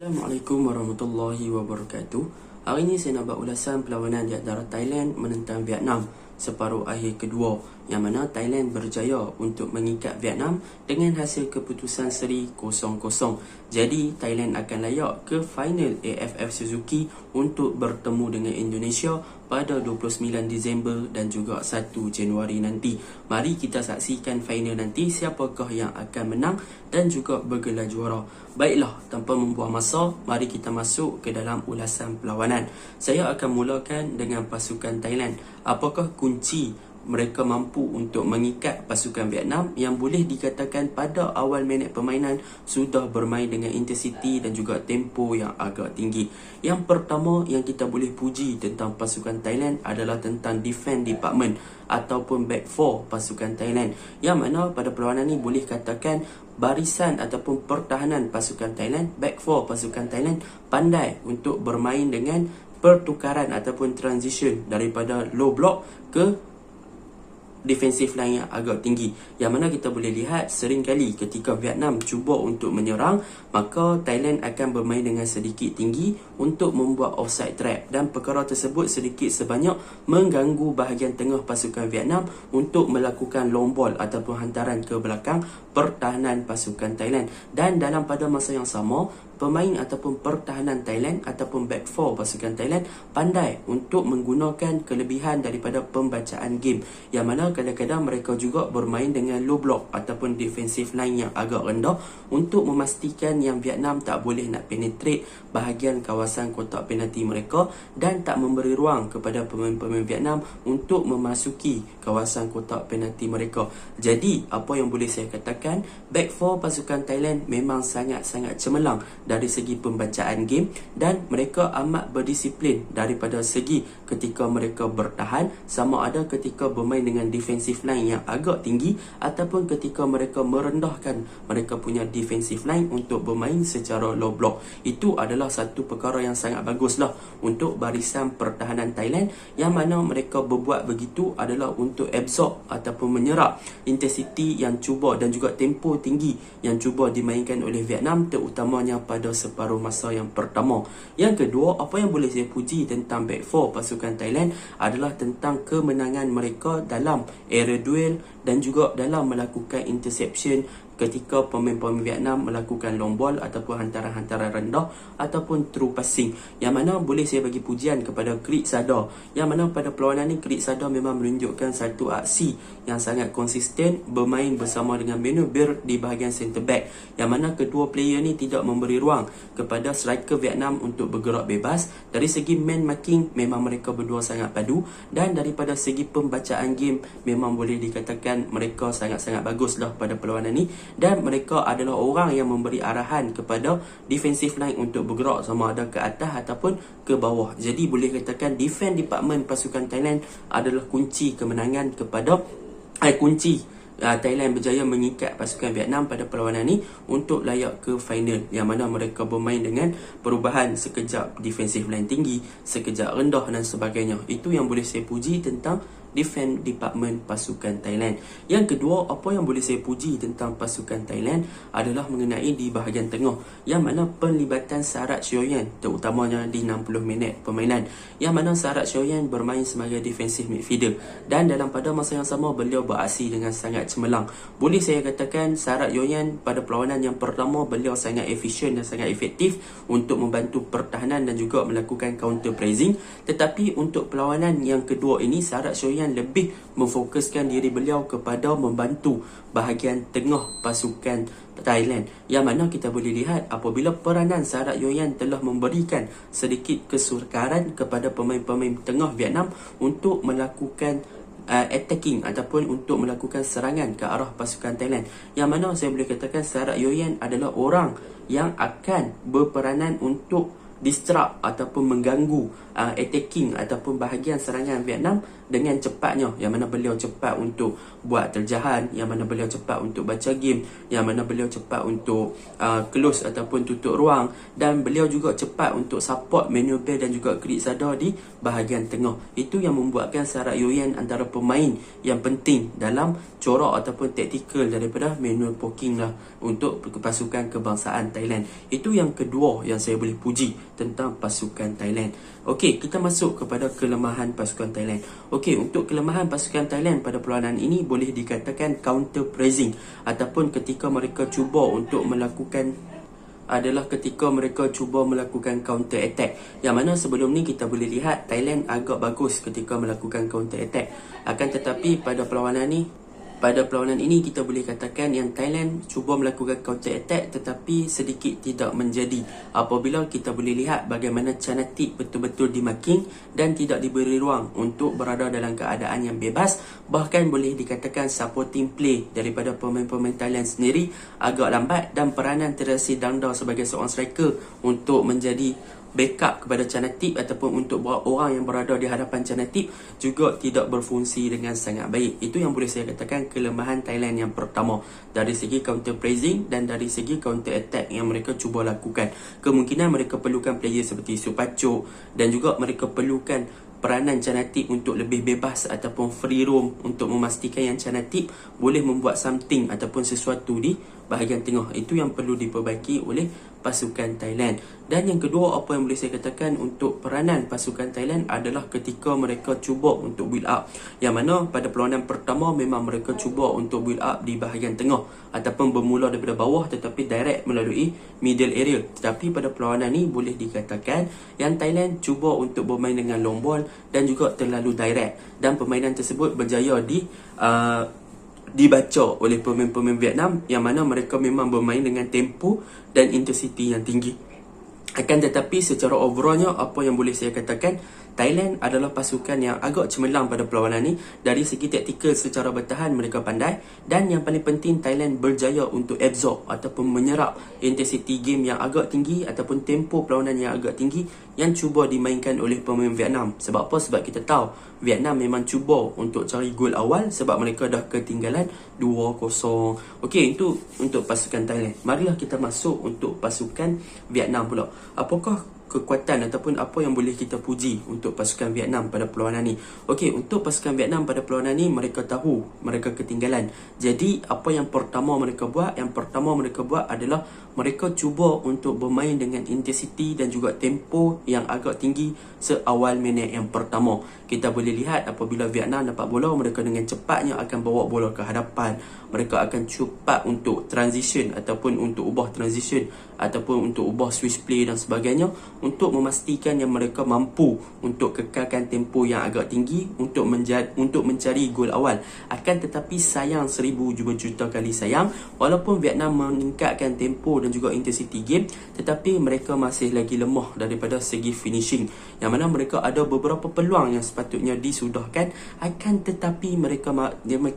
Assalamualaikum warahmatullahi wabarakatuh. Hari ini saya nak buat ulasan perlawanan di antara Thailand menentang Vietnam separuh akhir kedua, yang mana Thailand berjaya untuk mengikat Vietnam dengan hasil keputusan seri 0-0. Jadi Thailand akan layak ke final AFF Suzuki untuk bertemu dengan Indonesia pada 29 Disember dan juga 1 Januari nanti. Mari kita saksikan final nanti, siapakah yang akan menang dan juga bergelar juara. Baiklah, tanpa membuang masa, mari kita masuk ke dalam ulasan perlawanan. Saya akan mulakan dengan pasukan Thailand. Apakah kunci mereka mampu untuk mengikat pasukan Vietnam yang boleh dikatakan pada awal minit permainan sudah bermain dengan intensiti dan juga tempo yang agak tinggi? Yang pertama yang kita boleh puji tentang pasukan Thailand adalah tentang defense department ataupun back four pasukan Thailand, yang mana pada perlawanan ini boleh katakan barisan ataupun pertahanan pasukan Thailand, back four pasukan Thailand pandai untuk bermain dengan pertukaran ataupun transition daripada low block ke defensif line yang agak tinggi, yang mana kita boleh lihat seringkali ketika Vietnam cuba untuk menyerang, maka Thailand akan bermain dengan sedikit tinggi untuk membuat offside trap, dan perkara tersebut sedikit sebanyak mengganggu bahagian tengah pasukan Vietnam untuk melakukan long ball ataupun hantaran ke belakang pertahanan pasukan Thailand. Dan dalam pada masa yang sama, pemain ataupun pertahanan Thailand ataupun back four pasukan Thailand pandai untuk menggunakan kelebihan daripada pembacaan game, yang mana kadang-kadang mereka juga bermain dengan low block ataupun defensive line yang agak rendah untuk memastikan yang Vietnam tak boleh nak penetrate bahagian kawasan kotak penalti mereka dan tak memberi ruang kepada pemain-pemain Vietnam untuk memasuki kawasan kotak penalti mereka. Jadi apa yang boleh saya katakan, back four pasukan Thailand memang sangat-sangat cemerlang dari segi pembacaan game, dan mereka amat berdisiplin daripada segi ketika mereka bertahan, sama ada ketika bermain dengan defensive line yang agak tinggi ataupun ketika mereka merendahkan mereka punya defensive line untuk bermain secara low block. Itu adalah satu perkara yang sangat baguslah untuk barisan pertahanan Thailand, yang mana mereka berbuat begitu adalah untuk absorb ataupun menyerap intensiti yang cuba dan juga tempo tinggi yang cuba dimainkan oleh Vietnam, terutamanya pada separuh masa yang pertama. Yang kedua, apa yang boleh saya puji tentang back four pasukan Thailand adalah tentang kemenangan mereka dalam era duel dan juga dalam melakukan interception ketika pemain-pemain Vietnam melakukan long ball ataupun hantaran-hantaran rendah ataupun true passing, yang mana boleh saya bagi pujian kepada Krit Sadar, yang mana pada perlawanan ini Krit Sadar memang menunjukkan satu aksi yang sangat konsisten bermain bersama dengan Manu Bir di bahagian centre back, yang mana kedua player ni tidak memberi ruang kepada striker Vietnam untuk bergerak bebas. Dari segi man marking memang mereka berdua sangat padu, dan daripada segi pembacaan game memang boleh dikatakan mereka sangat-sangat baguslah pada perlawanan ni, dan mereka adalah orang yang memberi arahan kepada defensive line untuk bergerak sama ada ke atas ataupun ke bawah. Jadi boleh katakan defense department pasukan Thailand adalah kunci kemenangan kepada kunci Thailand berjaya mengikat pasukan Vietnam pada perlawanan ini untuk layak ke final, yang mana mereka bermain dengan perubahan sekejap defensive line tinggi, sekejap rendah dan sebagainya. Itu yang boleh saya puji tentang defense department pasukan Thailand. Yang kedua, apa yang boleh saya puji tentang pasukan Thailand adalah mengenai di bahagian tengah, yang mana penlibatan Sarat Shoyan terutamanya di 60 minit permainan, yang mana Sarat Shoyan bermain sebagai defensive midfielder, dan dalam pada masa yang sama beliau beraksi dengan sangat cemerlang. Boleh saya katakan Sarat Shoyan pada perlawanan yang pertama beliau sangat efisien dan sangat efektif untuk membantu pertahanan dan juga melakukan counter pressing, tetapi untuk perlawanan yang kedua ini Sarat Shoyan lebih memfokuskan diri beliau kepada membantu bahagian tengah pasukan Thailand, yang mana kita boleh lihat apabila peranan Sarat Yoyan telah memberikan sedikit kesukaran kepada pemain-pemain tengah Vietnam untuk melakukan attacking ataupun untuk melakukan serangan ke arah pasukan Thailand, yang mana saya boleh katakan Sarat Yoyan adalah orang yang akan berperanan untuk distract ataupun mengganggu attacking ataupun bahagian serangan Vietnam dengan cepatnya, yang mana beliau cepat untuk buat terjahan, yang mana beliau cepat untuk baca game, yang mana beliau cepat untuk close ataupun tutup ruang, dan beliau juga cepat untuk support Manuel Bell dan juga Chris Sada di bahagian tengah. Itu yang membuatkan Sarah Yoyen antara pemain yang penting dalam corak ataupun taktikal daripada Manuel Poking lah untuk pasukan kebangsaan Thailand. Itu yang kedua yang saya boleh puji tentang pasukan Thailand. Okey, kita masuk kepada kelemahan pasukan Thailand. Okey, untuk kelemahan pasukan Thailand pada perlawanan ini boleh dikatakan counter pressing, ataupun ketika mereka cuba untuk melakukan counter attack, yang mana sebelum ni kita boleh lihat Thailand agak bagus ketika melakukan counter attack. Akan tetapi pada perlawanan ini kita boleh katakan yang Thailand cuba melakukan counter attack tetapi sedikit tidak menjadi, apabila kita boleh lihat bagaimana Chanatik betul-betul dimarking dan tidak diberi ruang untuk berada dalam keadaan yang bebas. Bahkan boleh dikatakan supporting play daripada pemain-pemain Thailand sendiri agak lambat, dan peranan Terasi Dangda sebagai seorang striker untuk menjadi backup kepada Chanatik ataupun untuk orang yang berada di hadapan Chanatik juga tidak berfungsi dengan sangat baik. Itu yang boleh saya katakan kelemahan Thailand yang pertama, dari segi counter pressing dan dari segi counter attack yang mereka cuba lakukan. Kemungkinan mereka perlukan player seperti Supachok, dan juga mereka perlukan peranan Chanatik untuk lebih bebas ataupun free roam untuk memastikan yang Chanatik boleh membuat something ataupun sesuatu di bahagian tengah. Itu yang perlu diperbaiki oleh pasukan Thailand. Dan yang kedua, apa yang boleh saya katakan untuk peranan pasukan Thailand adalah ketika mereka cuba untuk build up, yang mana pada perlawanan pertama memang mereka cuba untuk build up di bahagian tengah ataupun bermula daripada bawah tetapi direct melalui middle area. Tetapi pada perlawanan ni boleh dikatakan yang Thailand cuba untuk bermain dengan long ball dan juga terlalu direct, dan permainan tersebut berjaya dibaca oleh pemain-pemain Vietnam, yang mana mereka memang bermain dengan tempo dan intensity yang tinggi. Akan tetapi secara overallnya, apa yang boleh saya katakan, Thailand adalah pasukan yang agak cemerlang pada perlawanan ni. Dari segi taktikal secara bertahan mereka pandai, dan yang paling penting Thailand berjaya untuk absorb ataupun menyerap intensity game yang agak tinggi ataupun tempo perlawanan yang agak tinggi yang cuba dimainkan oleh pemain Vietnam. Sebab apa? Sebab kita tahu Vietnam memang cuba untuk cari gol awal sebab mereka dah ketinggalan 2-0. Okey, itu untuk pasukan Thailand. Marilah kita masuk untuk pasukan Vietnam pula. Apakah kekuatan ataupun apa yang boleh kita puji untuk pasukan Vietnam pada perlawanan ni? Okey, untuk pasukan Vietnam pada perlawanan ni, mereka tahu mereka ketinggalan. Jadi apa yang pertama mereka buat? Yang pertama mereka buat adalah mereka cuba untuk bermain dengan intensity dan juga tempo yang agak tinggi seawal minit yang pertama. Kita boleh lihat apabila Vietnam dapat bola, mereka dengan cepatnya akan bawa bola ke hadapan. Mereka akan cepat untuk transition ataupun untuk ubah transition ataupun untuk ubah switch play dan sebagainya, untuk memastikan yang mereka mampu untuk kekalkan tempo yang agak tinggi untuk mencari gol awal. Akan tetapi sayang, 1000 juta kali sayang, walaupun Vietnam meningkatkan tempo dan juga intensity game, tetapi mereka masih lagi lemah daripada segi finishing, yang mana mereka ada beberapa peluang yang sepatutnya disudahkan, akan tetapi mereka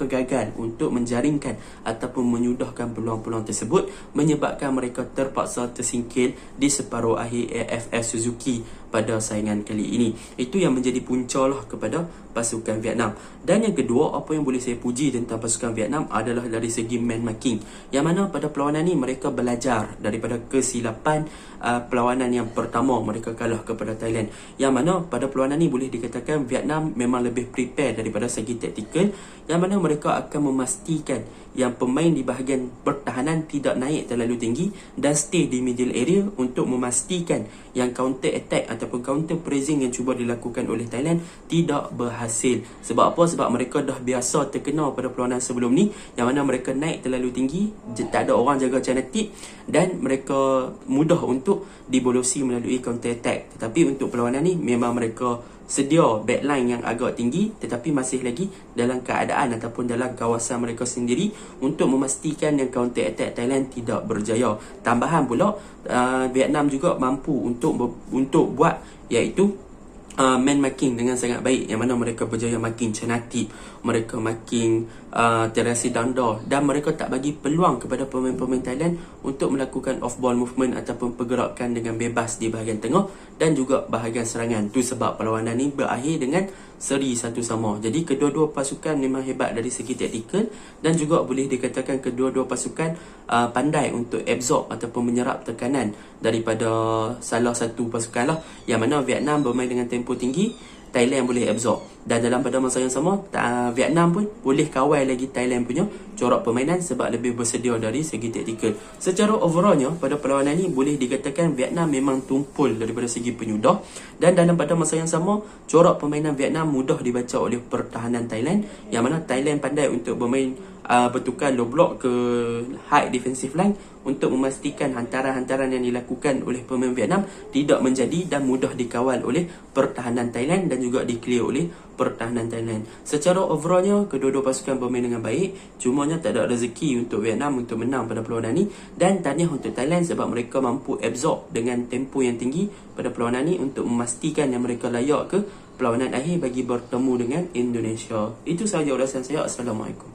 gagal untuk menjaringkan ataupun menyudahkan peluang-peluang tersebut, menyebabkan mereka terpaksa tersingkir di separuh akhir AFF Suzuki pada saingan kali ini. Itu yang menjadi punca lah kepada pasukan Vietnam. Dan yang kedua, apa yang boleh saya puji tentang pasukan Vietnam adalah dari segi man marking, yang mana pada perlawanan ni mereka belajar daripada kesilapan perlawanan yang pertama mereka kalah kepada Thailand, yang mana pada perlawanan ni boleh dikatakan Vietnam memang lebih prepare daripada segi taktikal, yang mana mereka akan memastikan yang pemain di bahagian pertahanan tidak naik terlalu tinggi dan stay di middle area untuk memastikan yang counter attack ataupun counter pressing yang cuba dilakukan oleh Thailand tidak berhasil. Sebab apa? Sebab mereka dah biasa terkena pada perlawanan sebelum ni, yang mana mereka naik terlalu tinggi, tak ada orang jaga Chanatik, dan mereka mudah untuk dibolosi melalui counter attack. Tetapi untuk perlawanan ni memang mereka sedia backline yang agak tinggi, tetapi masih lagi dalam keadaan ataupun dalam kawasan mereka sendiri untuk memastikan yang counter attack Thailand tidak berjaya. Tambahan pula, Vietnam juga mampu untuk buat iaitu man marking dengan sangat baik, yang mana mereka berjaya marking Chanatik, mereka marking Terasi Dangda, dan mereka tak bagi peluang kepada pemain-pemain Thailand untuk melakukan off ball movement ataupun pergerakan dengan bebas di bahagian tengah dan juga bahagian serangan. Tu sebab perlawanan ni berakhir dengan seri satu sama. Jadi kedua-dua pasukan memang hebat dari segi taktikal, dan juga boleh dikatakan kedua-dua pasukan pandai untuk absorb ataupun menyerap tekanan daripada salah satu pasukan lah, yang mana Vietnam bermain dengan tempo tinggi, Thailand boleh absorb. Dan dalam pada masa yang sama, Vietnam pun boleh kawal lagi Thailand punya corak permainan sebab lebih bersedia dari segi taktikal. Secara overallnya, pada perlawanan ni boleh dikatakan Vietnam memang tumpul daripada segi penyudah. Dan dalam pada masa yang sama, corak permainan Vietnam mudah dibaca oleh pertahanan Thailand, yang mana Thailand pandai untuk bermain bertukar low block ke high defensive line untuk memastikan hantaran-hantaran yang dilakukan oleh pemain Vietnam tidak menjadi dan mudah dikawal oleh pertahanan Thailand dan juga di-clear oleh pertahanan Thailand. Secara overallnya, kedua-dua pasukan bermain dengan baik, cumanya tak ada rezeki untuk Vietnam untuk menang pada perlawanan ni. Dan tahniah untuk Thailand sebab mereka mampu absorb dengan tempo yang tinggi pada perlawanan ni untuk memastikan yang mereka layak ke perlawanan akhir bagi bertemu dengan Indonesia. Itu sahaja ulasan saya. Assalamualaikum.